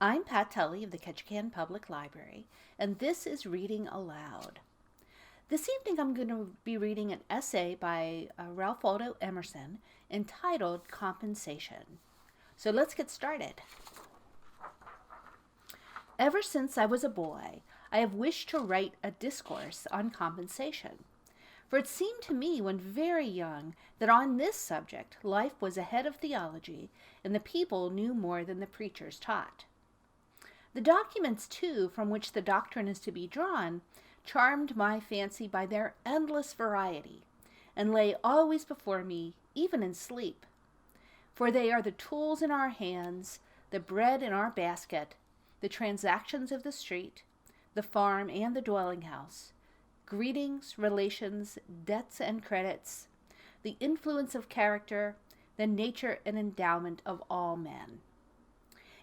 I'm Pat Tully of the Ketchikan Public Library, and this is Reading Aloud. This evening I'm going to be reading an essay by Waldo Emerson entitled Compensation. So let's get started. Ever since I was a boy, I have wished to write a discourse on compensation. For it seemed to me when very young that on this subject life was ahead of theology and the people knew more than the preachers taught. The documents, too, from which the doctrine is to be drawn, charmed my fancy by their endless variety, and lay always before me, even in sleep. For they are the tools in our hands, the bread in our basket, the transactions of the street, the farm and the dwelling house, greetings, relations, debts and credits, the influence of character, the nature and endowment of all men.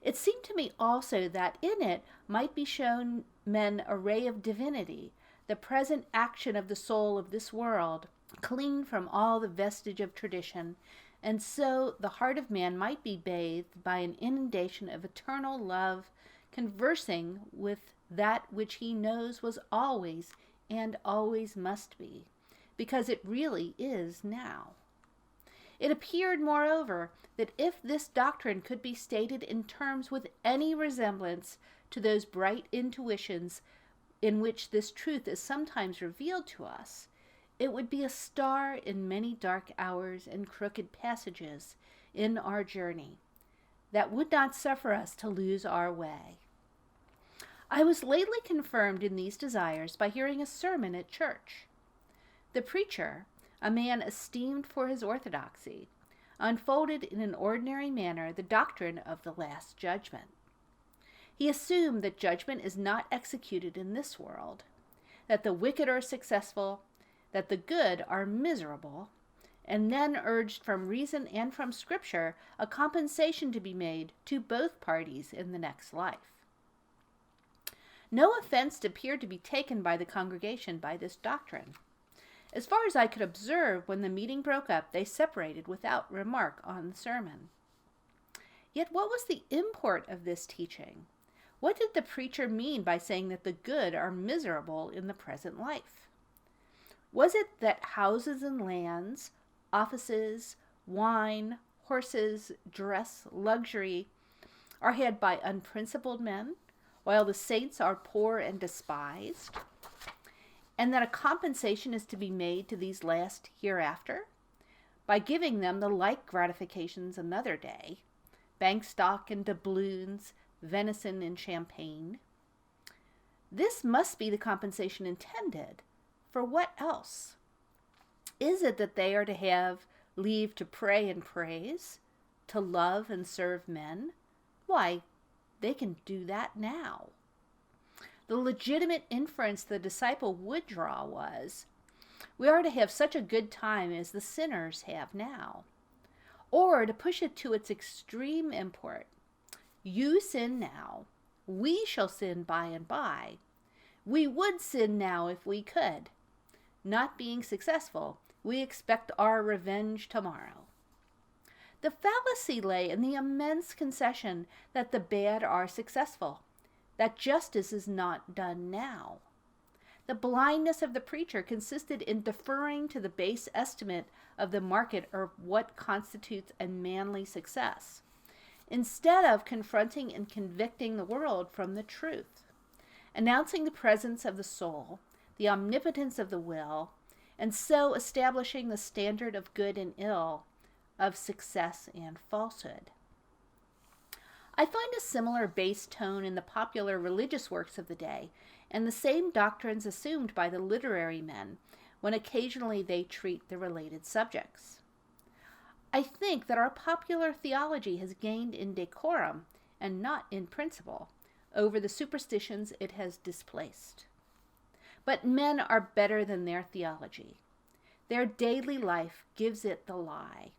It seemed to me also that in it might be shown men a ray of divinity, the present action of the soul of this world, clean from all the vestige of tradition, and so the heart of man might be bathed by an inundation of eternal love, conversing with that which he knows was always and always must be, because it really is now. It appeared, moreover, that if this doctrine could be stated in terms with any resemblance to those bright intuitions in which this truth is sometimes revealed to us, it would be a star in many dark hours and crooked passages in our journey that would not suffer us to lose our way. I was lately confirmed in these desires by hearing a sermon at church. The preacher, a man esteemed for his orthodoxy, unfolded in an ordinary manner the doctrine of the Last Judgment. He assumed that judgment is not executed in this world, that the wicked are successful, that the good are miserable, and then urged from reason and from Scripture a compensation to be made to both parties in the next life. No offense appeared to be taken by the congregation by this doctrine. As far as I could observe, when the meeting broke up, they separated without remark on the sermon. Yet what was the import of this teaching? What did the preacher mean by saying that the good are miserable in the present life? Was it that houses and lands, offices, wine, horses, dress, luxury are had by unprincipled men, while the saints are poor and despised, and that a compensation is to be made to these last hereafter by giving them the like gratifications another day, bank stock and doubloons, venison and champagne? This must be the compensation intended. For what else? Is it that they are to have leave to pray and praise, to love and serve men? Why, they can do that now. The legitimate inference the disciple would draw was, we are to have such a good time as the sinners have now. Or, to push it to its extreme import, you sin now, we shall sin by and by. We would sin now if we could. Not being successful, we expect our revenge tomorrow. The fallacy lay in the immense concession that the bad are successful, that justice is not done now. The blindness of the preacher consisted in deferring to the base estimate of the market of what constitutes a manly success, instead of confronting and convicting the world from the truth, announcing the presence of the soul, the omnipotence of the will, and so establishing the standard of good and ill, of success and falsehood. I find a similar base tone in the popular religious works of the day, and the same doctrines assumed by the literary men when occasionally they treat the related subjects. I think that our popular theology has gained in decorum, and not in principle, over the superstitions it has displaced. But men are better than their theology. Their daily life gives it the lie.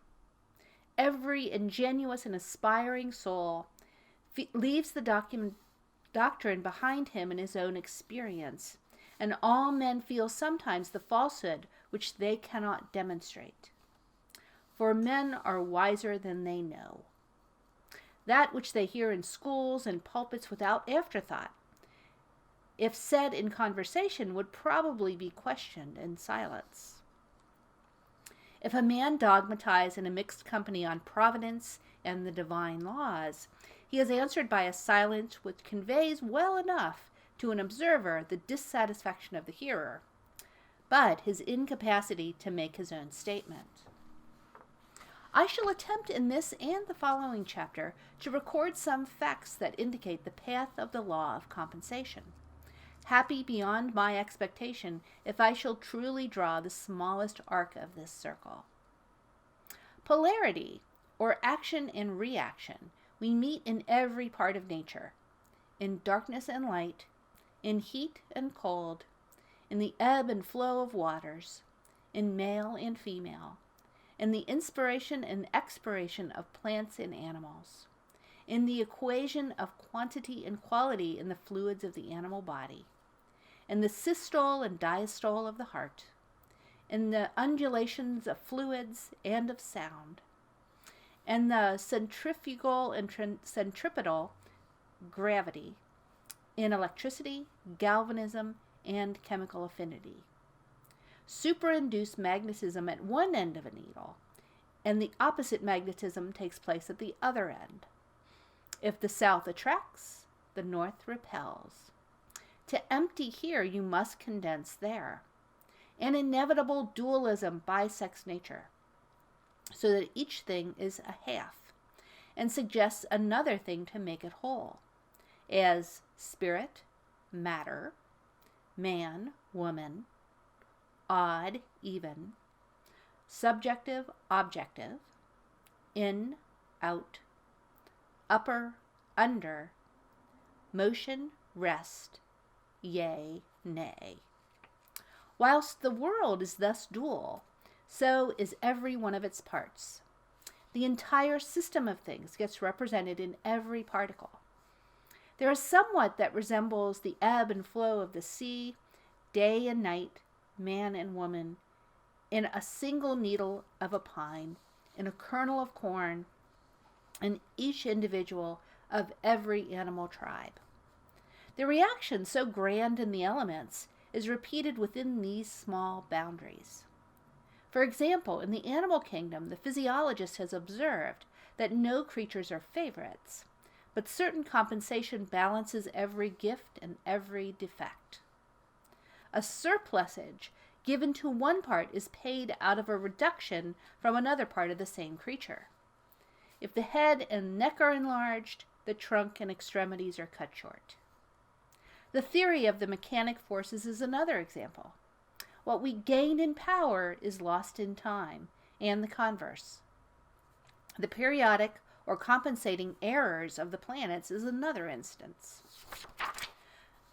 Every ingenuous and aspiring soul leaves the doctrine behind him in his own experience, and all men feel sometimes the falsehood which they cannot demonstrate. For men are wiser than they know. that which they hear in schools and pulpits without afterthought, if said in conversation, would probably be questioned in silence. If a man dogmatize in a mixed company on providence and the divine laws, he is answered by a silence which conveys well enough to an observer the dissatisfaction of the hearer, but his incapacity to make his own statement. I shall attempt in this and the following chapter to record some facts that indicate the path of the law of compensation. Happy beyond my expectation if I shall truly draw the smallest arc of this circle. Polarity, or action and reaction, we meet in every part of nature, in darkness and light, in heat and cold, in the ebb and flow of waters, in male and female, in the inspiration and expiration of plants and animals, in the equation of quantity and quality in the fluids of the animal body, in the systole and diastole of the heart, in the undulations of fluids and of sound, and the centrifugal and centripetal gravity, in electricity, galvanism, and chemical affinity. Superinduced magnetism at one end of a needle, and the opposite magnetism takes place at the other end. If the south attracts, the north repels. To empty here, you must condense there. An inevitable dualism bisects nature, so that each thing is a half, and suggests another thing to make it whole, as spirit, matter, man, woman, odd, even, subjective, objective, in, out, upper, under, motion, rest, yea, nay. Whilst the world is thus dual, so is every one of its parts. The entire system of things gets represented in every particle. There is somewhat that resembles the ebb and flow of the sea, day and night, man and woman, in a single needle of a pine, in a kernel of corn, in each individual of every animal tribe. The reaction, so grand in the elements, is repeated within these small boundaries. For example, in the animal kingdom, the physiologist has observed that no creatures are favorites, but certain compensation balances every gift and every defect. A surplusage given to one part is paid out of a reduction from another part of the same creature. If the head and neck are enlarged, the trunk and extremities are cut short. The theory of the mechanic forces is another example. What we gain in power is lost in time, and the converse. The periodic or compensating errors of the planets is another instance.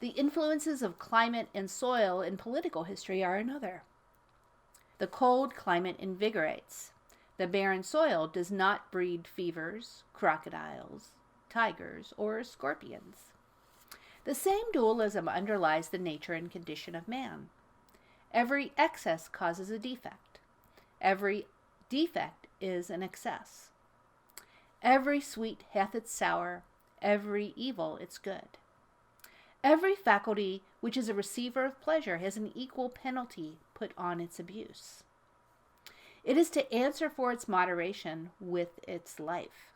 The influences of climate and soil in political history are another. The cold climate invigorates. The barren soil does not breed fevers, crocodiles, tigers, or scorpions. The same dualism underlies the nature and condition of man. Every excess causes a defect. Every defect is an excess. Every sweet hath its sour, every evil its good. Every faculty which is a receiver of pleasure has an equal penalty put on its abuse. It is to answer for its moderation with its life.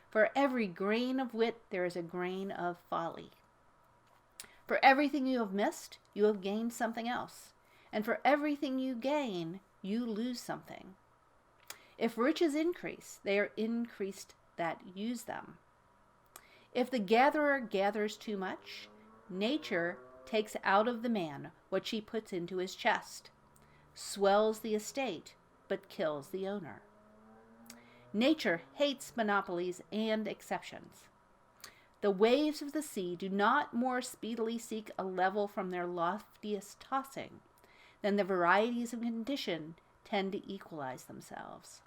For every grain of wit there is a grain of folly. For everything you have missed, you have gained something else. And for everything you gain, you lose something. If riches increase, they are increased that use them. If the gatherer gathers too much, nature takes out of the man what she puts into his chest, swells the estate, but kills the owner. Nature hates monopolies and exceptions. The waves of the sea do not more speedily seek a level from their loftiest tossing than the varieties of condition tend to equalize themselves.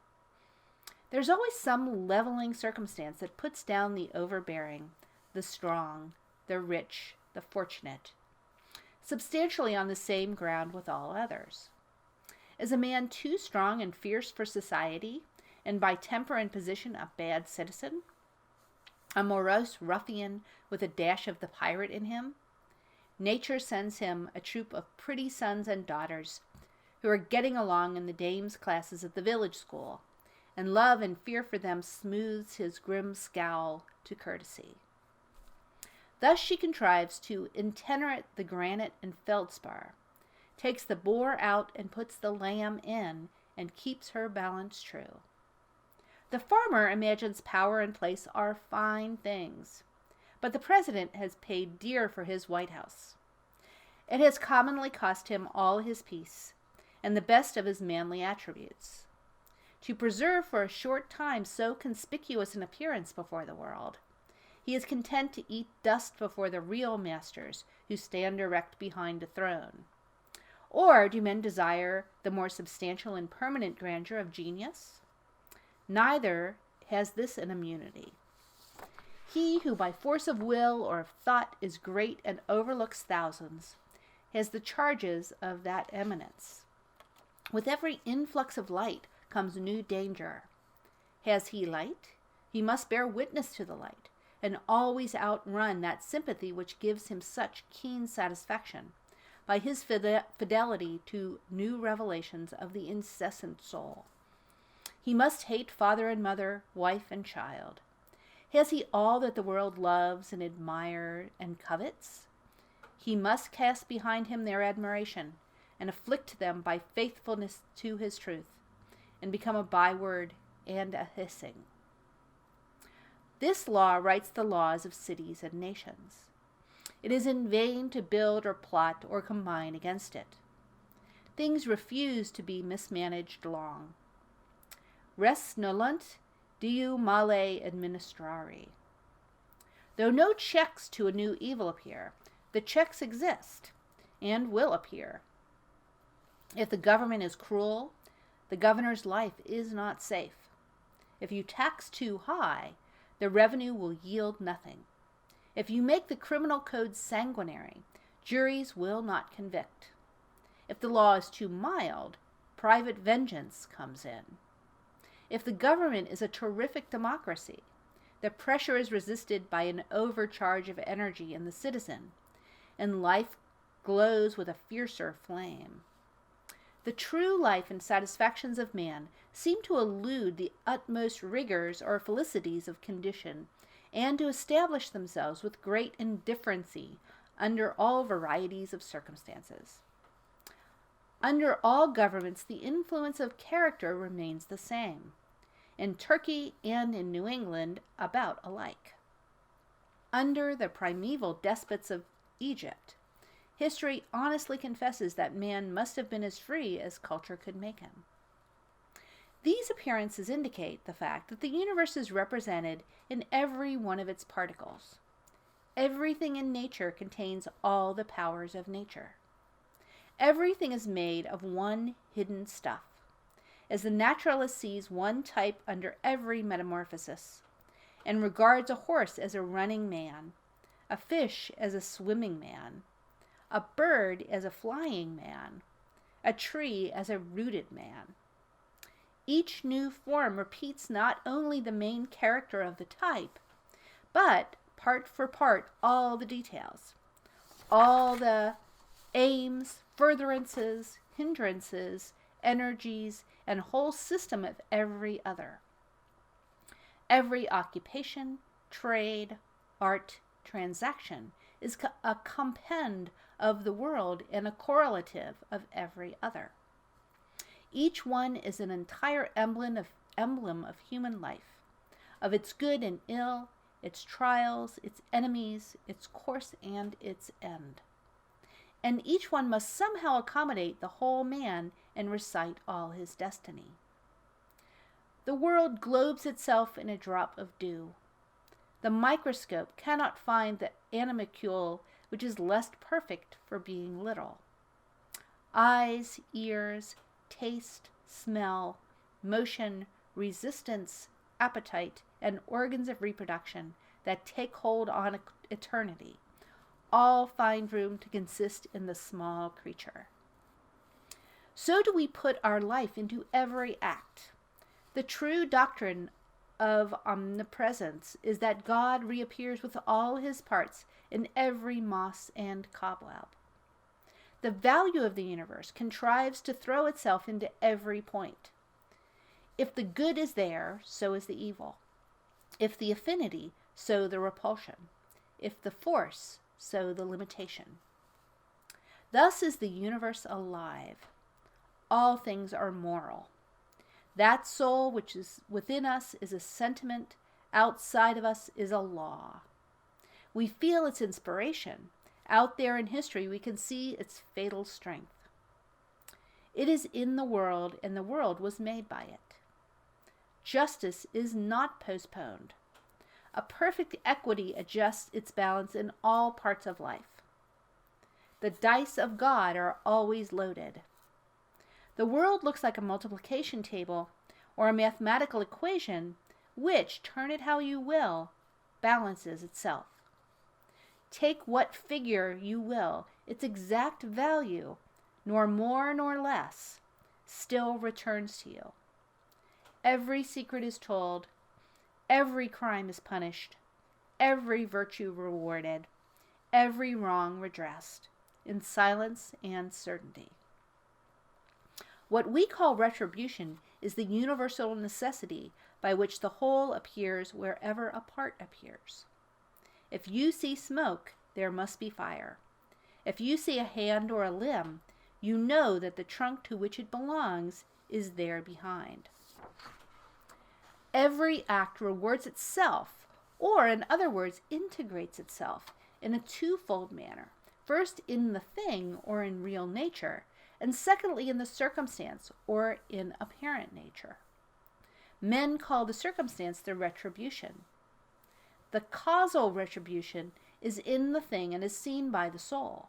There's always some leveling circumstance that puts down the overbearing, the strong, the rich, the fortunate, substantially on the same ground with all others. Is a man too strong and fierce for society, and by temper and position a bad citizen? a morose ruffian with a dash of the pirate in him. Nature sends him a troop of pretty sons and daughters who are getting along in the dames' classes at the village school, and love and fear for them smooths his grim scowl to courtesy. Thus she contrives to itinerate the granite and feldspar, takes the boar out and puts the lamb in, and keeps her balance true. The farmer imagines power and place are fine things, but the president has paid dear for his White House. It has commonly cost him all his peace, and the best of his manly attributes. To preserve for a short time so conspicuous an appearance before the world, he is content to eat dust before the real masters who stand erect behind a throne. Or do men desire the more substantial and permanent grandeur of genius? Neither has this an immunity. He who by force of will or of thought is great and overlooks thousands has the charges of that eminence. With every influx of light comes new danger. Has he light? He must bear witness to the light, and always outrun that sympathy which gives him such keen satisfaction, by his fidelity to new revelations of the incessant soul. He must hate father and mother, wife and child. Has he all that the world loves and admires and covets? He must cast behind him their admiration, and afflict them by faithfulness to his truth, and become a byword and a hissing. This law writes the laws of cities and nations. It is in vain to build or plot or combine against it. Things refuse to be mismanaged long. Res nolunt diu male administrari. Though no checks to a new evil appear, the checks exist and will appear. If the government is cruel, the governor's life is not safe. If you tax too high, the revenue will yield nothing. If you make the criminal code sanguinary, juries will not convict. If the law is too mild, private vengeance comes in. If the government is a terrific democracy, the pressure is resisted by an overcharge of energy in the citizen, and life glows with a fiercer flame. The true life and satisfactions of man seem to elude the utmost rigors or felicities of condition, and to establish themselves with great indifferency under all varieties of circumstances. Under all governments, the influence of character remains the same. In Turkey and in New England, about alike. Under the primeval despots of Egypt, history honestly confesses that man must have been as free as culture could make him. These appearances indicate the fact that the universe is represented in every one of its particles. Everything in nature contains all the powers of nature. Everything is made of one hidden stuff. As the naturalist sees one type under every metamorphosis, and regards a horse as a running man, a fish as a swimming man, a bird as a flying man, a tree as a rooted man. Each new form repeats not only the main character of the type, but part for part all the details, all the aims, furtherances, hindrances, energies, and whole system of every other. Every occupation, trade, art, transaction is a compend of the world and a correlative of every other. Each one is an entire emblem of human life, of its good and ill, its trials, its enemies, its course, and its end. And each one must somehow accommodate the whole man and recite all his destiny. The world globes itself in a drop of dew. The microscope cannot find the animalcule which is less perfect for being little. Eyes, ears, taste, smell, motion, resistance, appetite, and organs of reproduction that take hold on eternity, all find room to consist in the small creature. So do we put our life into every act. The true doctrine of omnipresence is that God reappears with all his parts in every moss and cobweb. The value of the universe contrives to throw itself into every point. If the good is there, so is the evil. If the affinity, so the repulsion. If the force, so the limitation. Thus is the universe alive. All things are moral. That soul which is within us is a sentiment, outside of us is a law. We feel its inspiration. Out there in history we can see its fatal strength. It is in the world, and the world was made by it. Justice is not postponed. A perfect equity adjusts its balance in all parts of life. The dice of God are always loaded. The world looks like a multiplication table or a mathematical equation which, turn it how you will, balances itself. Take what figure you will, its exact value, nor more nor less, still returns to you. Every secret is told, every crime is punished, every virtue rewarded, every wrong redressed, in silence and certainty. What we call retribution is the universal necessity by which the whole appears wherever a part appears. If you see smoke, there must be fire. If you see a hand or a limb, you know that the trunk to which it belongs is there behind. Every act rewards itself, or in other words, integrates itself in a twofold manner. First, in the thing, or in real nature, and secondly, in the circumstance, or in apparent nature. Men call the circumstance the retribution. The causal retribution is in the thing and is seen by the soul.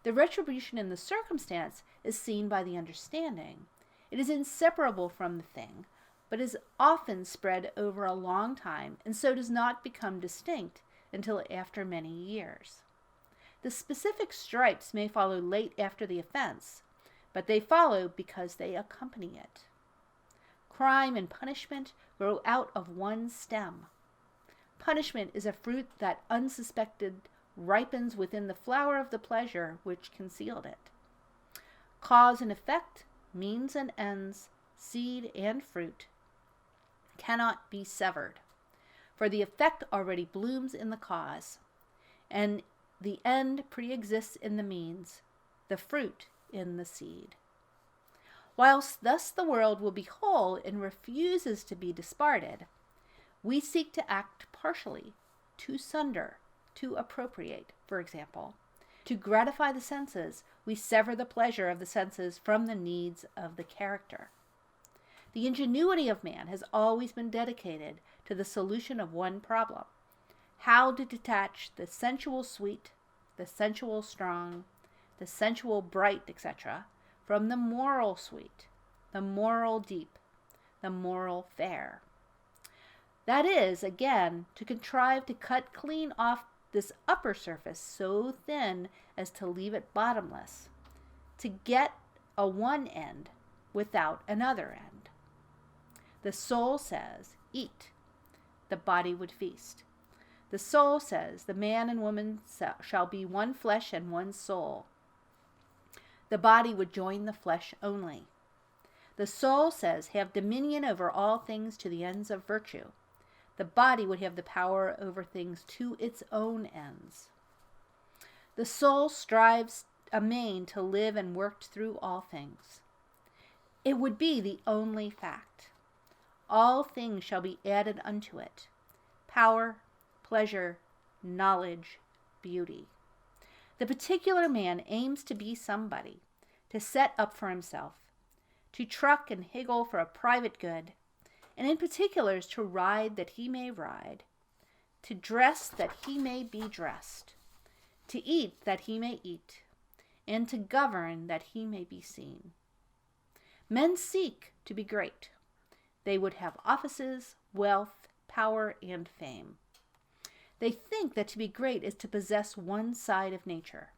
The retribution in the circumstance is seen by the understanding. It is inseparable from the thing, but is often spread over a long time, and so does not become distinct until after many years. The specific stripes may follow late after the offense, but they follow because they accompany it. Crime and punishment grow out of one stem. Punishment is a fruit that unsuspected ripens within the flower of the pleasure which concealed it. Cause and effect, means and ends, seed and fruit, cannot be severed, for the effect already blooms in the cause, and the end pre-exists in the means, the fruit in the seed. Whilst thus the world will be whole and refuses to be disparted, we seek to act partially, to sunder, to appropriate, for example. To gratify the senses, we sever the pleasure of the senses from the needs of the character. The ingenuity of man has always been dedicated to the solution of one problem: how to detach the sensual sweet, the sensual strong, the sensual bright, etc., from the moral sweet, the moral deep, the moral fair. That is, again, to contrive to cut clean off this upper surface so thin as to leave it bottomless, to get a one end without another end. The soul says, eat. The body would feast. The soul says, the man and woman shall be one flesh and one soul. The body would join the flesh only. The soul says, have dominion over all things to the ends of virtue. The body would have the power over things to its own ends. The soul strives amain to live and work through all things. It would be the only fact. All things shall be added unto it: power, pleasure, knowledge, beauty. The particular man aims to be somebody, to set up for himself, to truck and higgle for a private good, and in particulars to ride that he may ride, to dress that he may be dressed, to eat that he may eat, and to govern that he may be seen. Men seek to be great. They would have offices, wealth, power, and fame. They think that to be great is to possess one side of nature,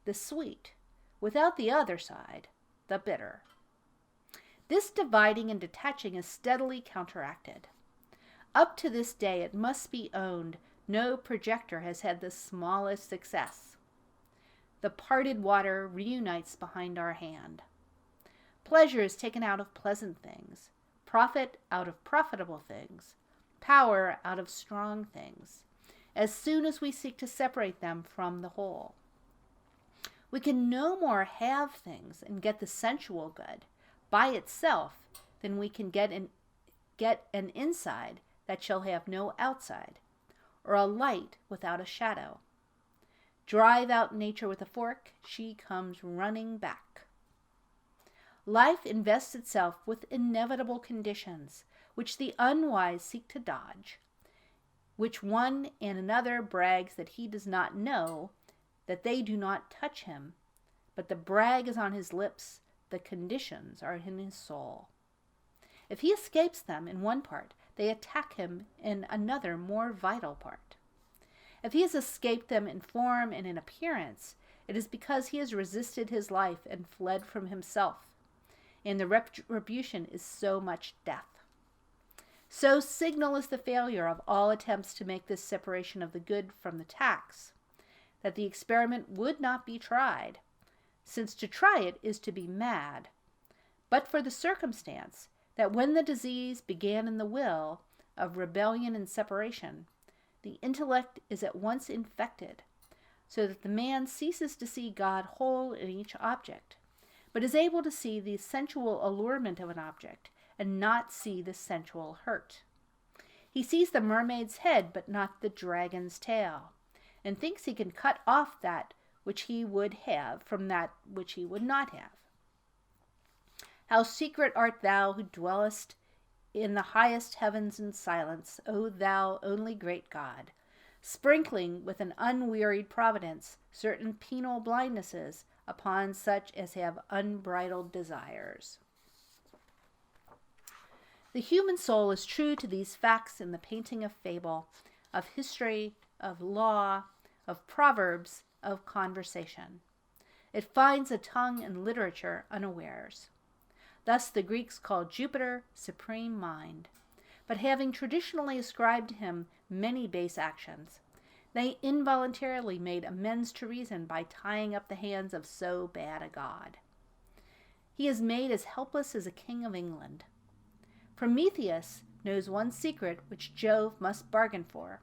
the sweet, without the other side, the bitter. This dividing and detaching is steadily counteracted. Up to this day, it must be owned, no projector has had the smallest success. The parted water reunites behind our hand. Pleasure is taken out of pleasant things, profit out of profitable things, power out of strong things, as soon as we seek to separate them from the whole. We can no more have things and get the sensual good by itself than we can get an inside that shall have no outside, or a light without a shadow. Drive out nature with a fork, she comes running back. Life invests itself with inevitable conditions, which the unwise seek to dodge, which one and another brags that he does not know, that they do not touch him, but the brag is on his lips, the conditions are in his soul. If he escapes them in one part, they attack him in another more vital part. If he has escaped them in form and in appearance, it is because he has resisted his life and fled from himself, and the retribution is so much death. So signal is the failure of all attempts to make this separation of the good from the tax, that the experiment would not be tried, since to try it is to be mad, but for the circumstance that when the disease began in the will of rebellion and separation, the intellect is at once infected, so that the man ceases to see God whole in each object, but is able to see the sensual allurement of an object and not see the sensual hurt. He sees the mermaid's head but not the dragon's tail, and thinks he can cut off that which he would have from that which he would not have. How secret art thou who dwellest in the highest heavens in silence, O thou only great God, sprinkling with an unwearied providence certain penal blindnesses upon such as have unbridled desires. The human soul is true to these facts in the painting of fable, of history, of law, of proverbs, of conversation. It finds a tongue and literature unawares. Thus the Greeks called Jupiter supreme mind, but having traditionally ascribed to him many base actions, they involuntarily made amends to reason by tying up the hands of so bad a god. He is made as helpless as a king of England. Prometheus knows one secret which Jove must bargain for,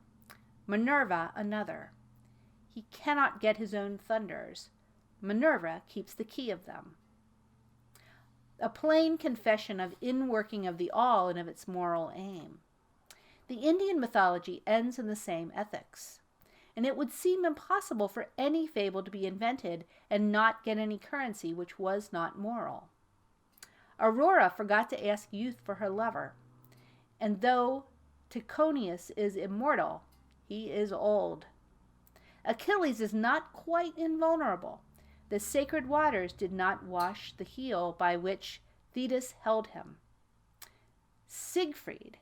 Minerva another. He cannot get his own thunders. Minerva keeps the key of them. A plain confession of inworking of the all and of its moral aim. The Indian mythology ends in the same ethics, and it would seem impossible for any fable to be invented and not get any currency which was not moral. Aurora forgot to ask youth for her lover, and though Tychonius is immortal, he is old. Achilles is not quite invulnerable. The sacred waters did not wash the heel by which Thetis held him. Siegfried,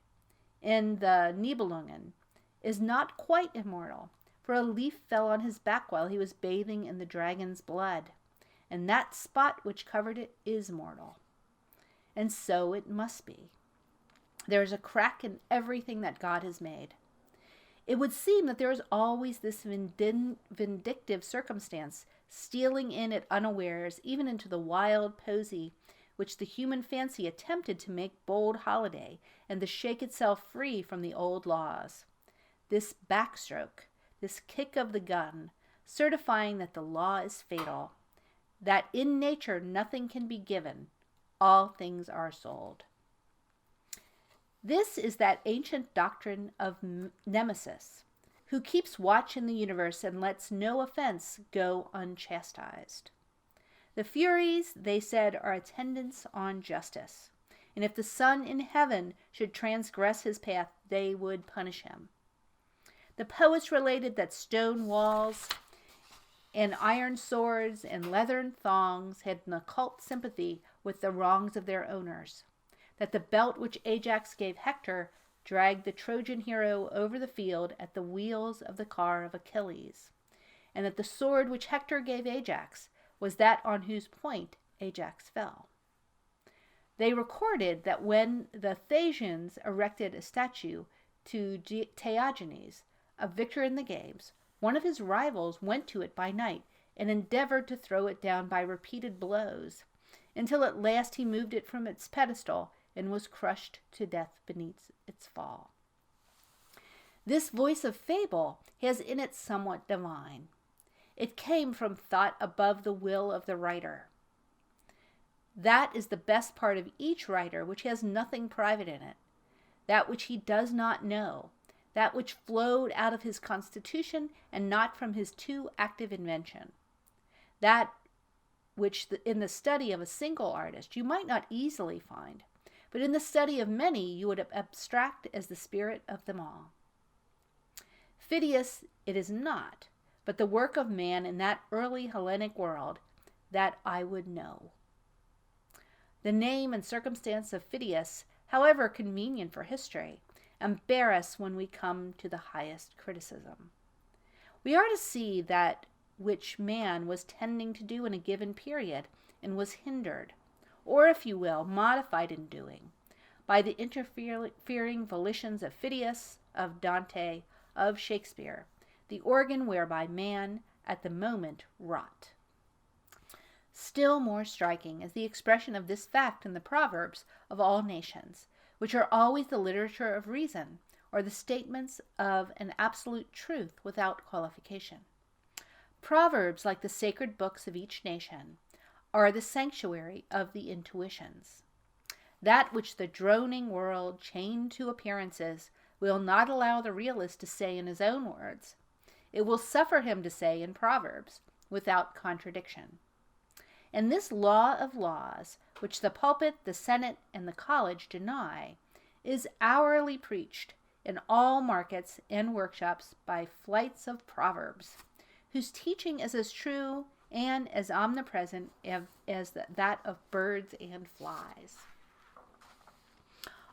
in the Nibelungen, is not quite immortal, for a leaf fell on his back while he was bathing in the dragon's blood, and that spot which covered it is mortal. And so it must be. There is a crack in everything that God has made. It would seem that there is always this vindictive circumstance stealing in at unawares, even into the wild posy which the human fancy attempted to make bold holiday, and to shake itself free from the old laws. This backstroke, this kick of the gun, certifying that the law is fatal, that in nature nothing can be given, all things are sold. This is that ancient doctrine of Nemesis, who keeps watch in the universe and lets no offense go unchastised. The Furies, they said, are attendants on justice, and if the sun in heaven should transgress his path, they would punish him. The poets related that stone walls and iron swords and leathern thongs had an occult sympathy with the wrongs of their owners, that the belt which Ajax gave Hector dragged the Trojan hero over the field at the wheels of the car of Achilles, and that the sword which Hector gave Ajax was that on whose point Ajax fell. They recorded that when the Thasians erected a statue to Diogenes, a victor in the games, one of his rivals went to it by night and endeavored to throw it down by repeated blows, until at last he moved it from its pedestal and was crushed to death beneath its fall. This voice of fable has in it somewhat divine. It came from thought above the will of the writer. That is the best part of each writer, which has nothing private in it, that which he does not know, that which flowed out of his constitution and not from his too active invention, that which in the study of a single artist you might not easily find, but in the study of many you would abstract as the spirit of them all. Phidias it is not, but the work of man in that early Hellenic world that I would know. The name and circumstance of Phidias, however convenient for history, embarrass when we come to the highest criticism. We are to see that which man was tending to do in a given period and was hindered, or if you will, modified in doing, by the interfering volitions of Phidias, of Dante, of Shakespeare, the organ whereby man at the moment wrought. Still more striking is the expression of this fact in the proverbs of all nations, which are always the literature of reason, or the statements of an absolute truth without qualification. Proverbs, like the sacred books of each nation, are the sanctuary of the intuitions. That which the droning world, chained to appearances, will not allow the realist to say in his own words, it will suffer him to say in Proverbs, without contradiction. And this law of laws, which the pulpit, the senate, and the college deny, is hourly preached in all markets and workshops by flights of proverbs, whose teaching is as true and as omnipresent as that of birds and flies.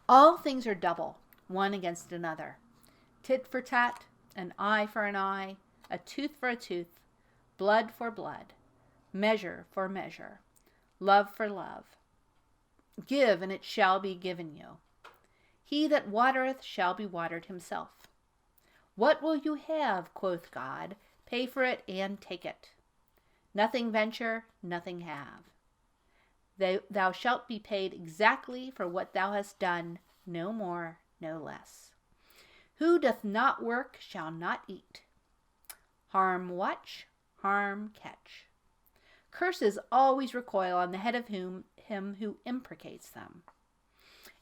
All things are double, one against another. Tit for tat, an eye for an eye, a tooth for a tooth, blood for blood, measure for measure, love for love. Give, and it shall be given you. He that watereth shall be watered himself. What will you have, quoth God? Pay for it and take it. Nothing venture, nothing have. Thou shalt be paid exactly for what thou hast done, no more, no less. Who doth not work shall not eat. Harm watch, harm catch. Curses always recoil on the head of him who imprecates them.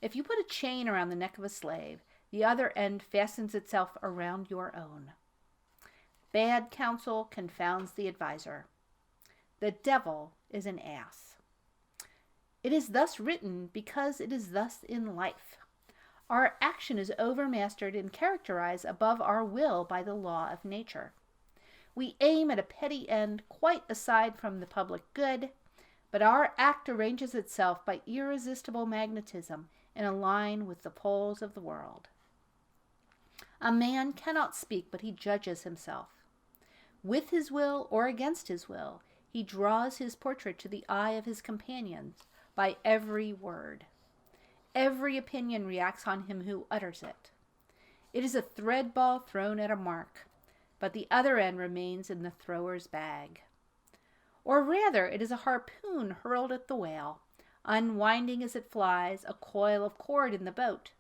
If you put a chain around the neck of a slave, the other end fastens itself around your own. Bad counsel confounds the adviser. The devil is an ass. It is thus written because it is thus in life. Our action is overmastered and characterized above our will by the law of nature. We aim at a petty end quite aside from the public good, but our act arranges itself by irresistible magnetism in a line with the poles of the world. A man cannot speak, but he judges himself. With his will or against his will, he draws his portrait to the eye of his companions by every word. Every opinion reacts on him who utters it. It is a thread ball thrown at a mark, but the other end remains in the thrower's bag. Or rather, it is a harpoon hurled at the whale, unwinding as it flies a coil of cord in the boat.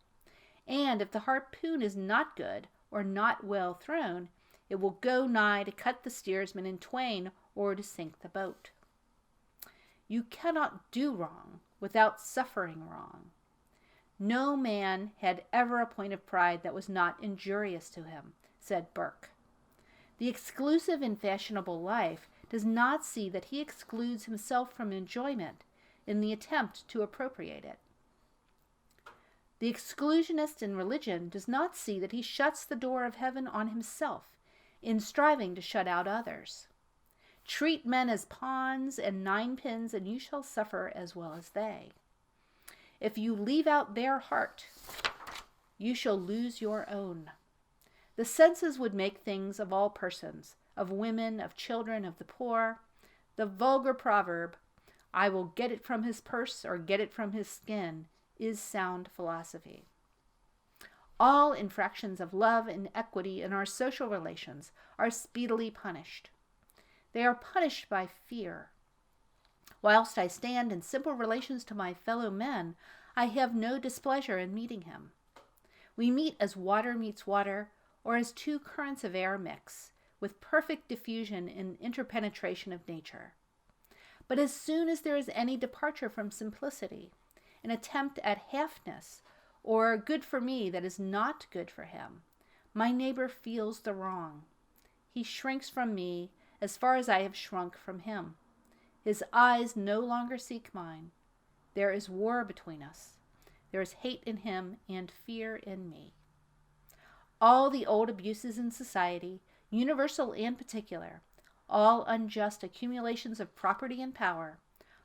And if the harpoon is not good or not well thrown, it will go nigh to cut the steersman in twain or to sink the boat. You cannot do wrong without suffering wrong. No man had ever a point of pride that was not injurious to him, said Burke. The exclusive in fashionable life does not see that he excludes himself from enjoyment in the attempt to appropriate it. The exclusionist in religion does not see that he shuts the door of heaven on himself in striving to shut out others. Treat men as pawns and ninepins, and you shall suffer as well as they. If you leave out their heart, you shall lose your own. The senses would make things of all persons, of women, of children, of the poor. The vulgar proverb, I will get it from his purse or get it from his skin, is sound philosophy. All infractions of love and equity in our social relations are speedily punished. They are punished by fear. Whilst I stand in simple relations to my fellow men, I have no displeasure in meeting him. We meet as water meets water, or as two currents of air mix, with perfect diffusion and interpenetration of nature. But as soon as there is any departure from simplicity, an attempt at halfness, or good for me that is not good for him, my neighbor feels the wrong. He shrinks from me as far as I have shrunk from him. His eyes no longer seek mine. There is war between us. There is hate in him and fear in me. All the old abuses in society, universal and particular, all unjust accumulations of property and power,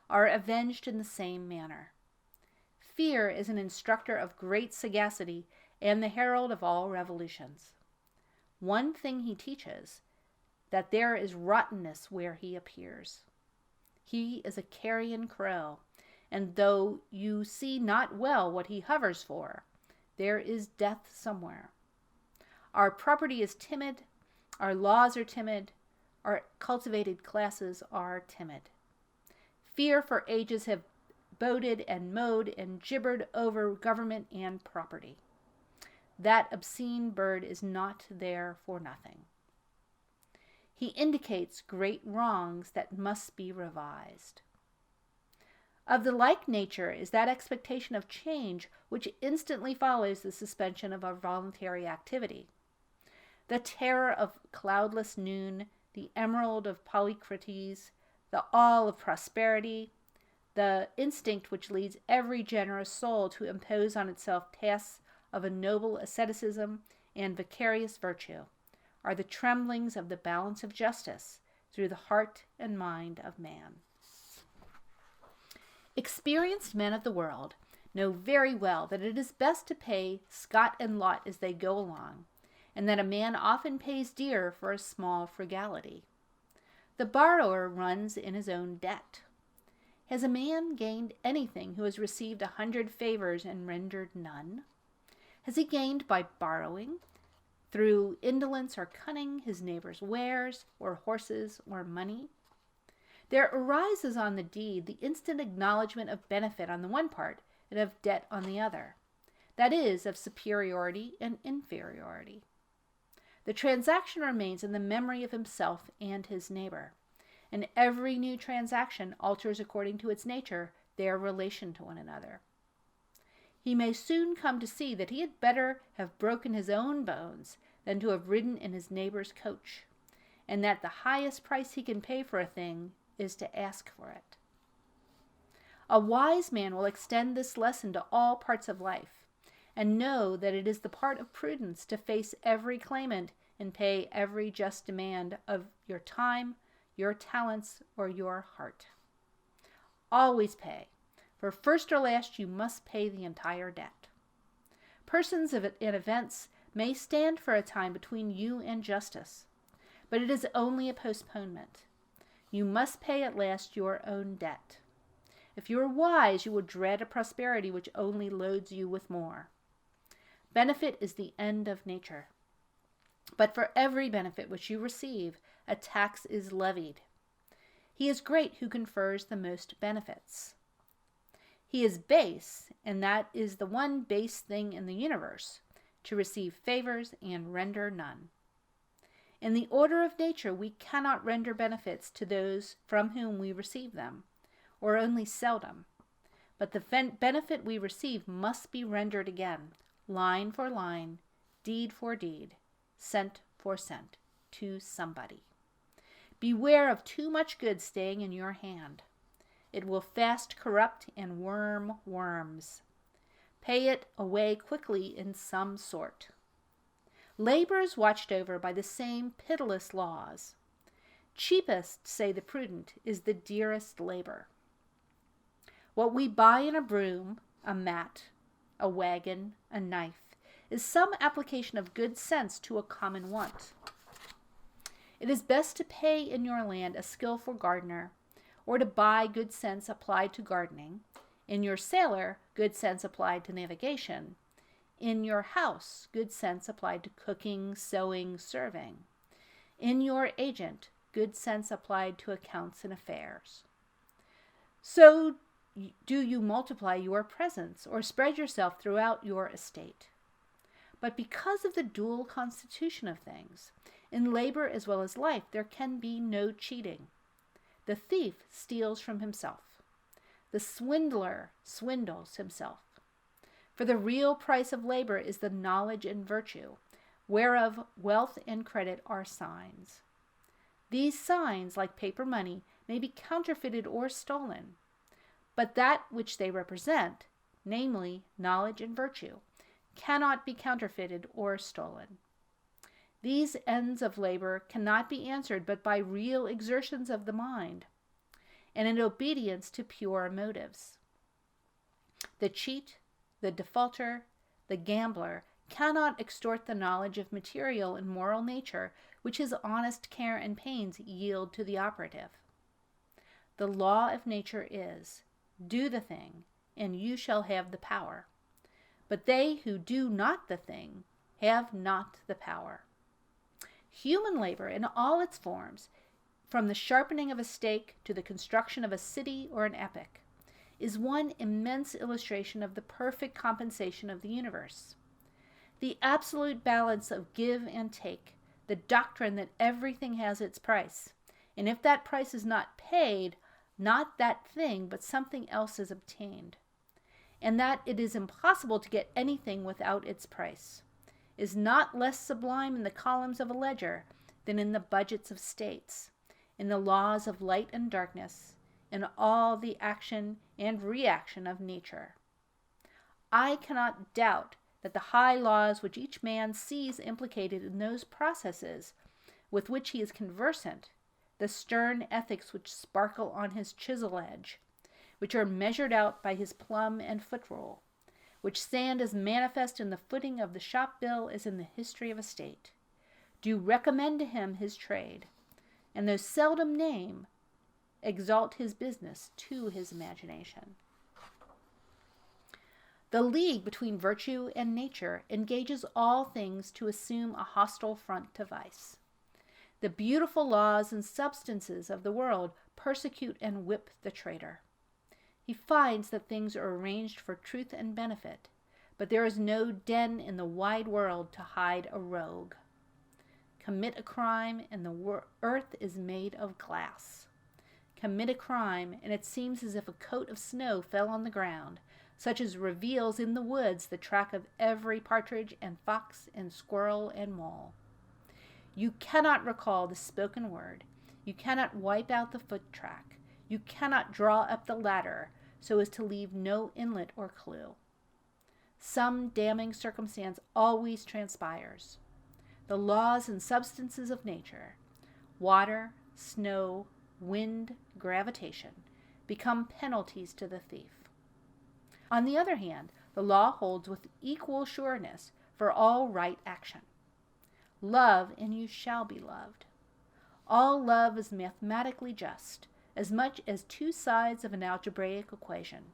are avenged in the same manner. Fear is an instructor of great sagacity and the herald of all revolutions. One thing he teaches, that there is rottenness where he appears. He is a carrion crow, and though you see not well what he hovers for, there is death somewhere. Our property is timid, our laws are timid, our cultivated classes are timid. Fear for ages have boded and mowed and gibbered over government and property. That obscene bird is not there for nothing. He indicates great wrongs that must be revised. Of the like nature is that expectation of change which instantly follows the suspension of our voluntary activity. The terror of cloudless noon, the emerald of Polycrates, the awe of prosperity, the instinct which leads every generous soul to impose on itself tasks of a noble asceticism and vicarious virtue, are the tremblings of the balance of justice through the heart and mind of man. Experienced men of the world know very well that it is best to pay scot and lot as they go along, and that a man often pays dear for a small frugality. The borrower runs in his own debt. Has a man gained anything who has received 100 favors and rendered none? Has he gained by borrowing, through indolence or cunning, his neighbor's wares, or horses, or money? There arises on the deed the instant acknowledgement of benefit on the one part and of debt on the other, that is, of superiority and inferiority. The transaction remains in the memory of himself and his neighbor, and every new transaction alters according to its nature their relation to one another. He may soon come to see that he had better have broken his own bones than to have ridden in his neighbor's coach, and that the highest price he can pay for a thing is to ask for it. A wise man will extend this lesson to all parts of life, and know that it is the part of prudence to face every claimant and pay every just demand of your time, your talents, or your heart. Always pay, for first or last you must pay the entire debt. Persons and events may stand for a time between you and justice, but it is only a postponement. You must pay at last your own debt. If you are wise, you will dread a prosperity which only loads you with more. Benefit is the end of nature. But for every benefit which you receive, a tax is levied. He is great who confers the most benefits. He is base, and that is the one base thing in the universe, to receive favors and render none. In the order of nature, we cannot render benefits to those from whom we receive them, or only seldom. But the benefit we receive must be rendered again, line for line, deed for deed, cent for cent, to somebody. Beware of too much good staying in your hand. It will fast corrupt and worm worms. Pay it away quickly in some sort. Labor is watched over by the same pitiless laws. Cheapest, say the prudent, is the dearest labor. What we buy in a broom, a mat, a wagon, a knife, is some application of good sense to a common want. It is best to pay in your land a skillful gardener, or to buy good sense applied to gardening, in your sailor good sense applied to navigation, In your house, good sense applied to cooking, sewing, serving. In your agent, good sense applied to accounts and affairs. So do you multiply your presence or spread yourself throughout your estate. But because of the dual constitution of things, in labor as well as life, there can be no cheating. The thief steals from himself. The swindler swindles himself. For the real price of labor is the knowledge and virtue, whereof wealth and credit are signs. These signs, like paper money, may be counterfeited or stolen, but that which they represent, namely knowledge and virtue, cannot be counterfeited or stolen. These ends of labor cannot be answered but by real exertions of the mind, and in obedience to pure motives. The cheat, the defaulter, the gambler cannot extort the knowledge of material and moral nature which his honest care and pains yield to the operative. The law of nature is, do the thing, and you shall have the power. But they who do not the thing have not the power. Human labor in all its forms, from the sharpening of a stake to the construction of a city or an epic, is one immense illustration of the perfect compensation of the universe. The absolute balance of give and take, the doctrine that everything has its price, and if that price is not paid, not that thing but something else is obtained, and that it is impossible to get anything without its price, is not less sublime in the columns of a ledger than in the budgets of states, in the laws of light and darkness, in all the action and reaction of nature. I cannot doubt that the high laws which each man sees implicated in those processes with which he is conversant, the stern ethics which sparkle on his chisel edge, which are measured out by his plumb and foot rule, which stand as manifest in the footing of the shop bill as in the history of a state, do recommend to him his trade, and though seldom name, exalt his business to his imagination. The league between virtue and nature engages all things to assume a hostile front to vice. The beautiful laws and substances of the world persecute and whip the traitor. He finds that things are arranged for truth and benefit, but there is no den in the wide world to hide a rogue. Commit a crime, and the earth is made of glass. Commit a crime, and it seems as if a coat of snow fell on the ground, such as reveals in the woods the track of every partridge and fox and squirrel and mole. You cannot recall the spoken word. You cannot wipe out the foot track. You cannot draw up the ladder so as to leave no inlet or clue. Some damning circumstance always transpires. The laws and substances of nature, water, snow, wind, gravitation, become penalties to the thief. On the other hand, the law holds with equal sureness for all right action. Love, and you shall be loved. All love is mathematically just, as much as two sides of an algebraic equation.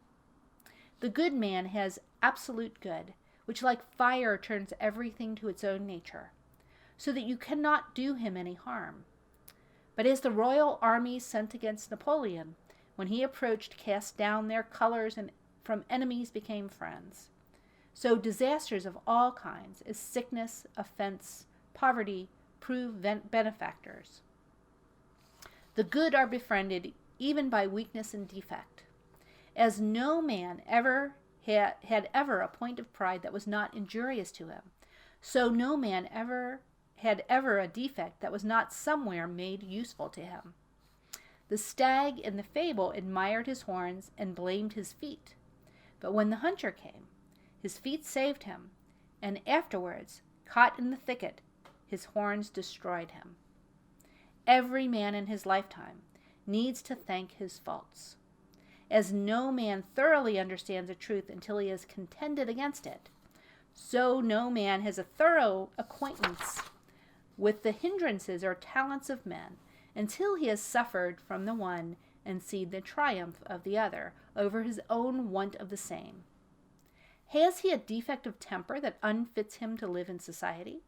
The good man has absolute good, which like fire turns everything to its own nature, so that you cannot do him any harm. But as the royal armies sent against Napoleon, when he approached, cast down their colors and from enemies became friends, so disasters of all kinds, as sickness, offense, poverty, prove benefactors. The good are befriended even by weakness and defect. As no man ever had ever a point of pride that was not injurious to him, so no man had ever a defect that was not somewhere made useful to him. The stag in the fable admired his horns and blamed his feet. But when the hunter came, his feet saved him, and afterwards, caught in the thicket, his horns destroyed him. Every man in his lifetime needs to thank his faults. As no man thoroughly understands a truth until he has contended against it, so no man has a thorough acquaintance with the hindrances or talents of men until he has suffered from the one and seen the triumph of the other over his own want of the same. Has he a defect of temper that unfits him to live in society?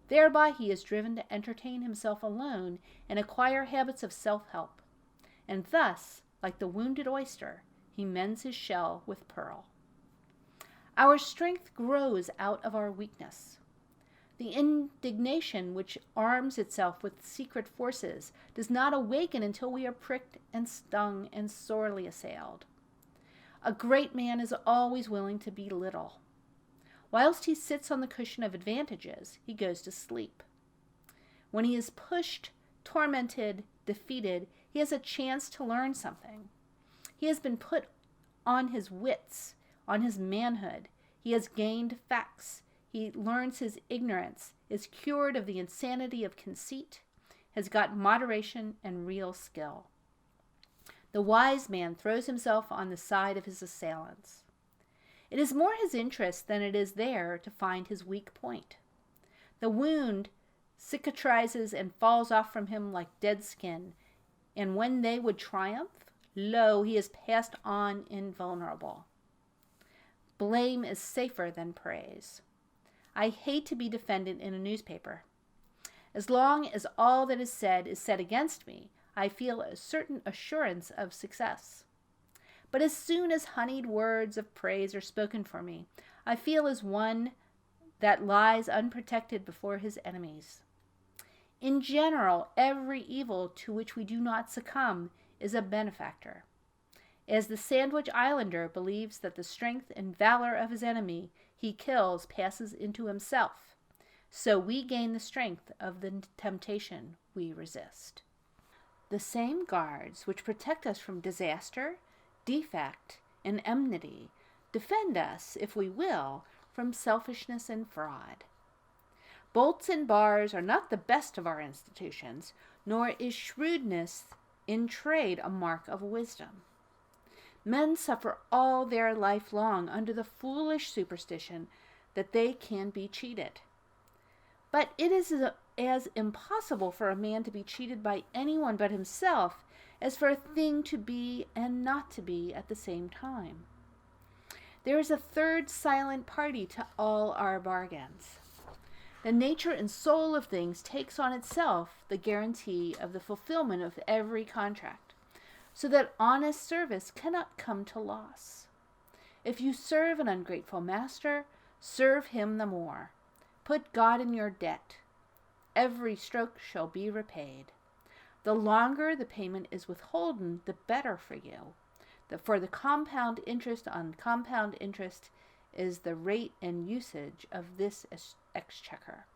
Thereby he is driven to entertain himself alone and acquire habits of self-help. And thus, like the wounded oyster, he mends his shell with pearl. Our strength grows out of our weakness. The indignation which arms itself with secret forces does not awaken until we are pricked and stung and sorely assailed. A great man is always willing to be little. Whilst he sits on the cushion of advantages, he goes to sleep. When he is pushed, tormented, defeated, he has a chance to learn something. He has been put on his wits, on his manhood. He has gained facts. He learns his ignorance, is cured of the insanity of conceit, has got moderation and real skill. The wise man throws himself on the side of his assailants. It is more his interest than it is there to find his weak point. The wound cicatrizes and falls off from him like dead skin, and when they would triumph, lo, he is passed on invulnerable. Blame is safer than praise. I hate to be defended in a newspaper. As long as all that is said against me, I feel a certain assurance of success. But as soon as honeyed words of praise are spoken for me, I feel as one that lies unprotected before his enemies. In general, every evil to which we do not succumb is a benefactor. As the Sandwich Islander believes that the strength and valor of his enemy he kills passes into himself, so we gain the strength of the temptation we resist. The same guards which protect us from disaster, defect, and enmity defend us, if we will, from selfishness and fraud. Bolts and bars are not the best of our institutions, nor is shrewdness in trade a mark of wisdom. Men suffer all their life long under the foolish superstition that they can be cheated. But it is as impossible for a man to be cheated by anyone but himself as for a thing to be and not to be at the same time. There is a third silent party to all our bargains. The nature and soul of things takes on itself the guarantee of the fulfillment of every contract, so that honest service cannot come to loss. If you serve an ungrateful master, serve him the more. Put God in your debt. Every stroke shall be repaid. The longer the payment is withholden, the better for you. For the compound interest on compound interest is the rate and usage of this exchequer.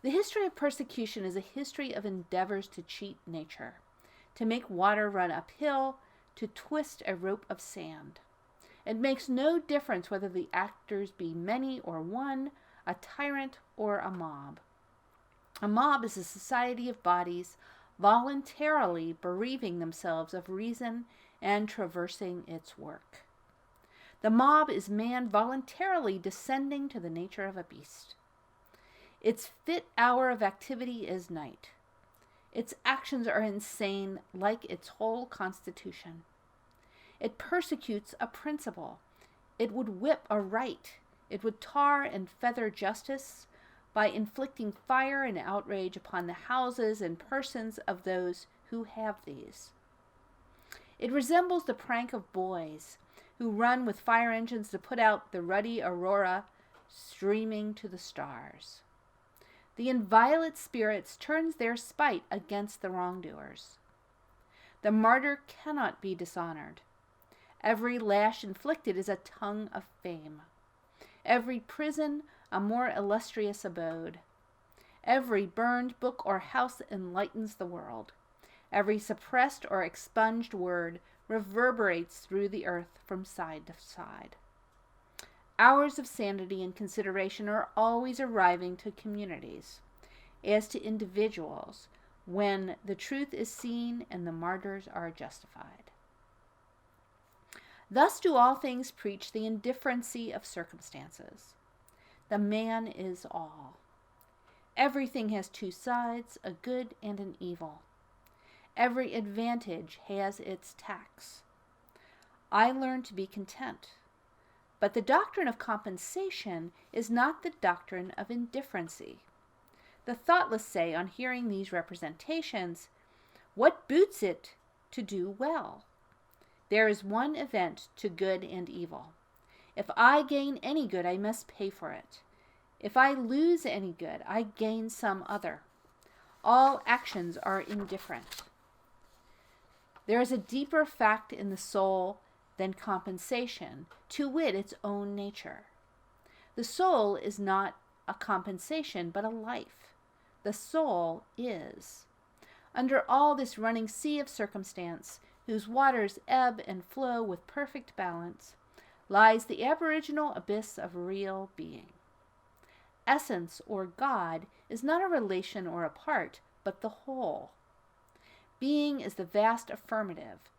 The history of persecution is a history of endeavors to cheat nature, to make water run uphill, to twist a rope of sand. It makes no difference whether the actors be many or one, a tyrant or a mob. A mob is a society of bodies voluntarily bereaving themselves of reason and traversing its work. The mob is man voluntarily descending to the nature of a beast. Its fit hour of activity is night. Its actions are insane, like its whole constitution. It persecutes a principle. It would whip a right. It would tar and feather justice by inflicting fire and outrage upon the houses and persons of those who have these. It resembles the prank of boys who run with fire engines to put out the ruddy aurora streaming to the stars. The inviolate spirits turns their spite against the wrongdoers. The martyr cannot be dishonored. Every lash inflicted is a tongue of fame. Every prison a more illustrious abode. Every burned book or house enlightens the world. Every suppressed or expunged word reverberates through the earth from side to side. Hours of sanity and consideration are always arriving to communities, as to individuals, when the truth is seen and the martyrs are justified. Thus do all things preach the indifferency of circumstances. The man is all. Everything has two sides, a good and an evil. Every advantage has its tax. I learn to be content. But the doctrine of compensation is not the doctrine of indifferency. The thoughtless say on hearing these representations, "What boots it to do well? There is one event to good and evil. If I gain any good, I must pay for it. If I lose any good, I gain some other. All actions are indifferent." There is a deeper fact in the soul than compensation, to wit, its own nature. The soul is not a compensation, but a life. The soul is. Under all this running sea of circumstance, whose waters ebb and flow with perfect balance, lies the aboriginal abyss of real being. Essence, or God, is not a relation or a part, but the whole. Being is the vast affirmative,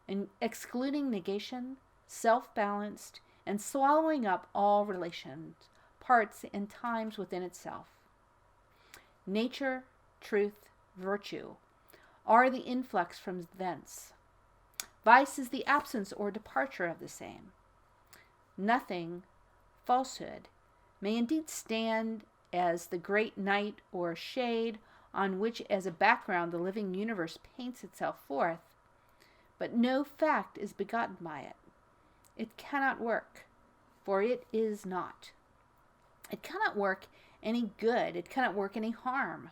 and excluding negation, self-balanced, and swallowing up all relations, parts, and times within itself. Nature, truth, virtue are the influx from thence. Vice is the absence or departure of the same. Nothing, falsehood, may indeed stand as the great night or shade on which as a background the living universe paints itself forth, but no fact is begotten by it. It cannot work, for it is not. It cannot work any good, it cannot work any harm.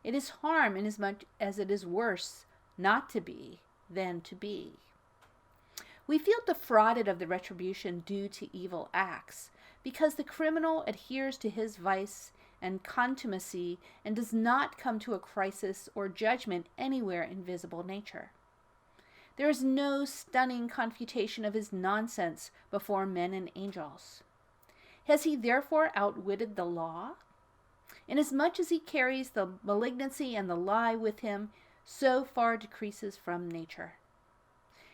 It is harm inasmuch as it is worse not to be than to be. We feel defrauded of the retribution due to evil acts, because the criminal adheres to his vice and contumacy and does not come to a crisis or judgment anywhere in visible nature. There is no stunning confutation of his nonsense before men and angels. Has he therefore outwitted the law? Inasmuch as he carries the malignancy and the lie with him, so far decreases from nature.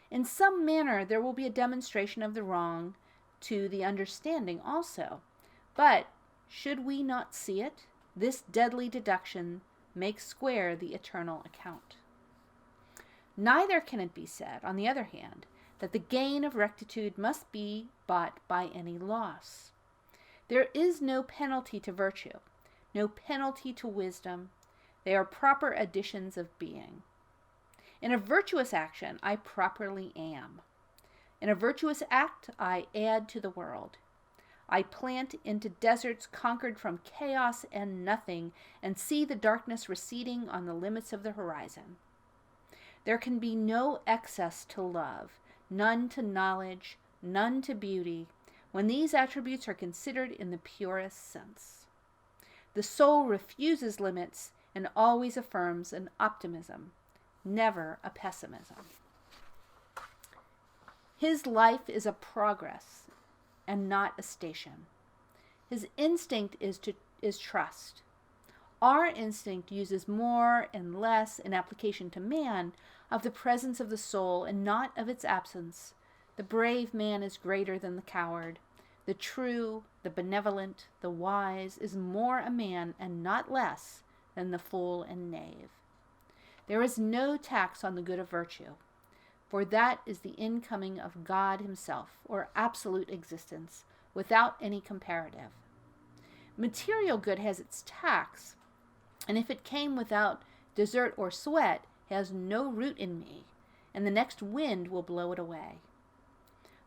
In some manner there will be a demonstration of the wrong to the understanding also, but should we not see it, this deadly deduction makes square the eternal account. Neither can it be said, on the other hand, that the gain of rectitude must be bought by any loss. There is no penalty to virtue, no penalty to wisdom. They are proper additions of being. In a virtuous action, I properly am. In a virtuous act, I add to the world. I plant into deserts conquered from chaos and nothing, and see the darkness receding on the limits of the horizon. There can be no excess to love, none to knowledge, none to beauty, when these attributes are considered in the purest sense. The soul refuses limits and always affirms an optimism, never a pessimism. His life is a progress and not a station. His instinct is trust. Our instinct uses more and less in application to man of the presence of the soul and not of its absence. The brave man is greater than the coward. The true, the benevolent, the wise is more a man and not less than the fool and knave. There is no tax on the good of virtue, for that is the incoming of God himself, or absolute existence, without any comparative. Material good has its tax, and if it came without desert or sweat, has no root in me, and the next wind will blow it away.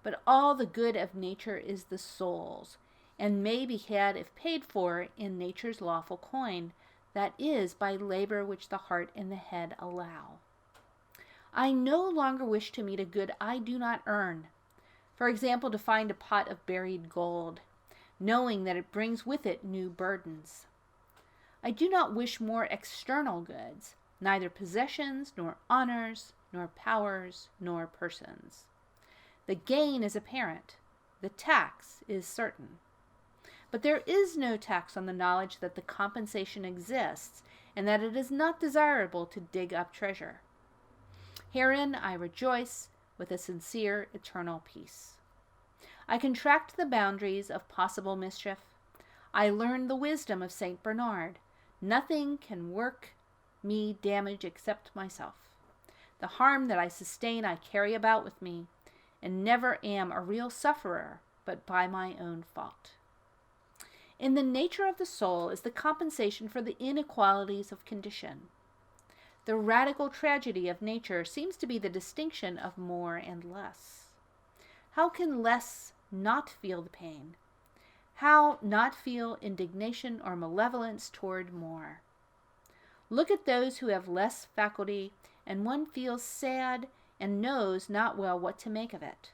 But all the good of nature is the soul's, and may be had if paid for in nature's lawful coin, that is, by labor which the heart and the head allow. I no longer wish to meet a good I do not earn. For example, to find a pot of buried gold, knowing that it brings with it new burdens. I do not wish more external goods, neither possessions, nor honors, nor powers, nor persons. The gain is apparent, the tax is certain. But there is no tax on the knowledge that the compensation exists, and that it is not desirable to dig up treasure. Herein I rejoice with a sincere eternal peace. I contract the boundaries of possible mischief. I learn the wisdom of Saint Bernard. Nothing can work me damage except myself. The harm that I sustain I carry about with me, and never am a real sufferer, but by my own fault. In the nature of the soul is the compensation for the inequalities of condition. The radical tragedy of nature seems to be the distinction of more and less. How can less not feel the pain? How not feel indignation or malevolence toward more? Look at those who have less faculty, and one feels sad and knows not well what to make of it.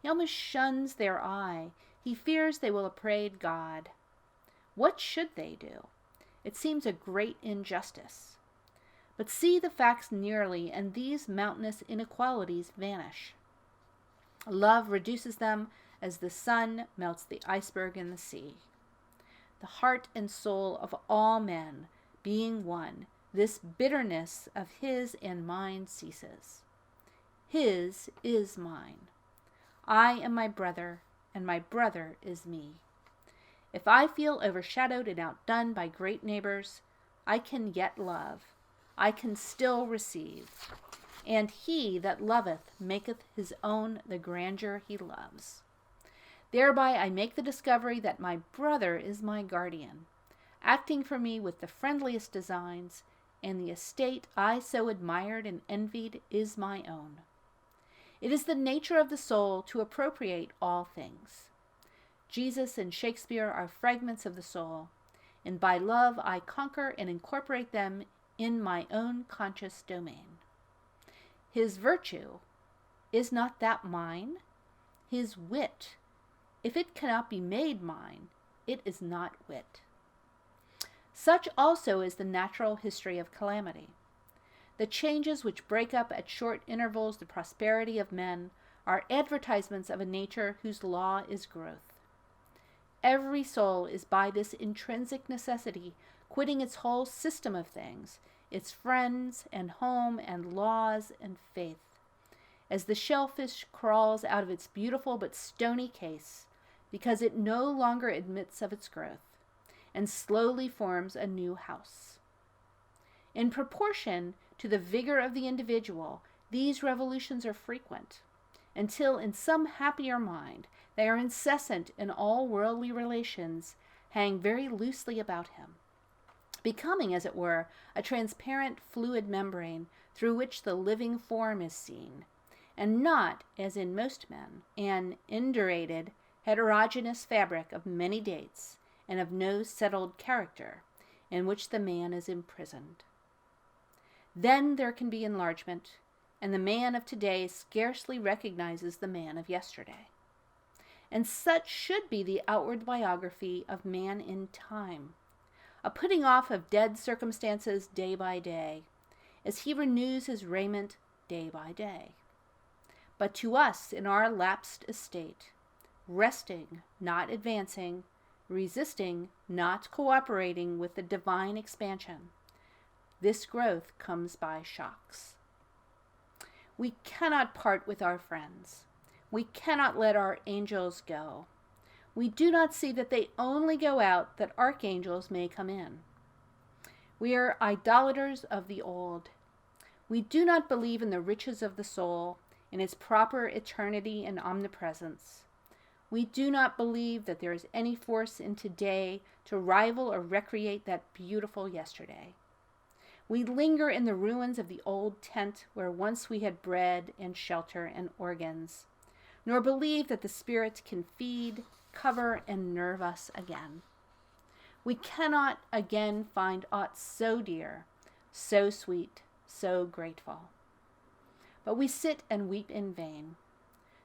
He almost shuns their eye. He fears they will upbraid God. What should they do? It seems a great injustice. But see the facts nearly, and these mountainous inequalities vanish. Love reduces them as the sun melts the iceberg in the sea. The heart and soul of all men being one, this bitterness of his and mine ceases. His is mine. I am my brother, and my brother is me. If I feel overshadowed and outdone by great neighbors, I can yet love. I can still receive. And he that loveth maketh his own the grandeur he loves. Thereby I make the discovery that my brother is my guardian, acting for me with the friendliest designs, and the estate I so admired and envied is my own. It is the nature of the soul to appropriate all things. Jesus and Shakespeare are fragments of the soul, and by love I conquer and incorporate them in my own conscious domain. His virtue, is not that mine? His wit, if it cannot be made mine, it is not wit. Such also is the natural history of calamity. The changes which break up at short intervals the prosperity of men are advertisements of a nature whose law is growth. Every soul is by this intrinsic necessity quitting its whole system of things, its friends and home and laws and faith. As the shellfish crawls out of its beautiful but stony case, because it no longer admits of its growth, and slowly forms a new house. In proportion to the vigor of the individual, these revolutions are frequent, until in some happier mind they are incessant in all worldly relations, hang very loosely about him, becoming, as it were, a transparent fluid membrane through which the living form is seen, and not, as in most men, an indurated, heterogeneous fabric of many dates and of no settled character, in which the man is imprisoned. Then there can be enlargement, and the man of today scarcely recognizes the man of yesterday. And such should be the outward biography of man in time, a putting off of dead circumstances day by day, as he renews his raiment day by day. But to us in our lapsed estate, resting, not advancing, resisting, not cooperating with the divine expansion, this growth comes by shocks. We cannot part with our friends. We cannot let our angels go. We do not see that they only go out that archangels may come in. We are idolaters of the old. We do not believe in the riches of the soul, in its proper eternity and omnipresence. We do not believe that there is any force in today to rival or recreate that beautiful yesterday. We linger in the ruins of the old tent where once we had bread and shelter and organs, nor believe that the Spirit can feed, cover, and nerve us again. We cannot again find aught so dear, so sweet, so grateful. But we sit and weep in vain.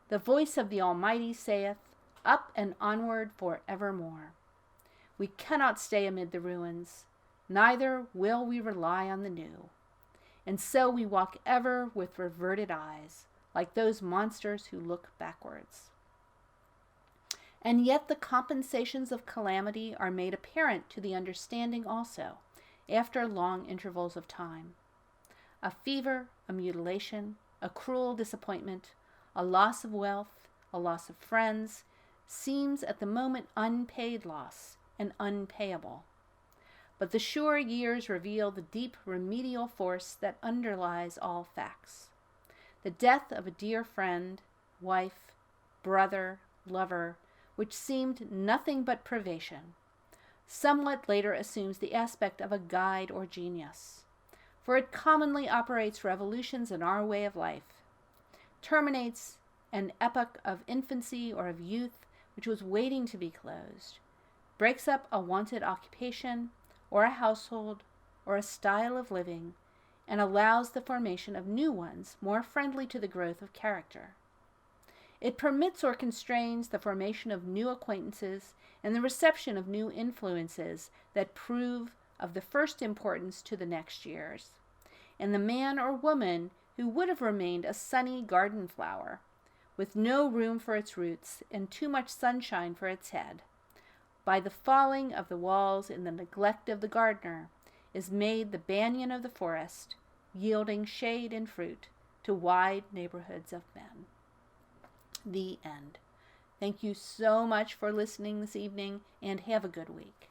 The voice of the Almighty saith, up and onward for evermore. We cannot stay amid the ruins, neither will we rely on the new. And so we walk ever with reverted eyes, like those monsters who look backwards. And yet the compensations of calamity are made apparent to the understanding also, after long intervals of time. A fever, a mutilation, a cruel disappointment, a loss of wealth, a loss of friends, seems at the moment unpaid loss and unpayable. But the sure years reveal the deep remedial force that underlies all facts. The death of a dear friend, wife, brother, lover, which seemed nothing but privation, somewhat later assumes the aspect of a guide or genius, for it commonly operates revolutions in our way of life, terminates an epoch of infancy or of youth which was waiting to be closed, breaks up a wanted occupation or a household or a style of living, and allows the formation of new ones more friendly to the growth of character. It permits or constrains the formation of new acquaintances and the reception of new influences that prove of the first importance to the next years. And the man or woman who would have remained a sunny garden flower, with no room for its roots and too much sunshine for its head, by the falling of the walls and the neglect of the gardener, is made the banyan of the forest, yielding shade and fruit to wide neighborhoods of men. The end. Thank you so much for listening this evening, and have a good week.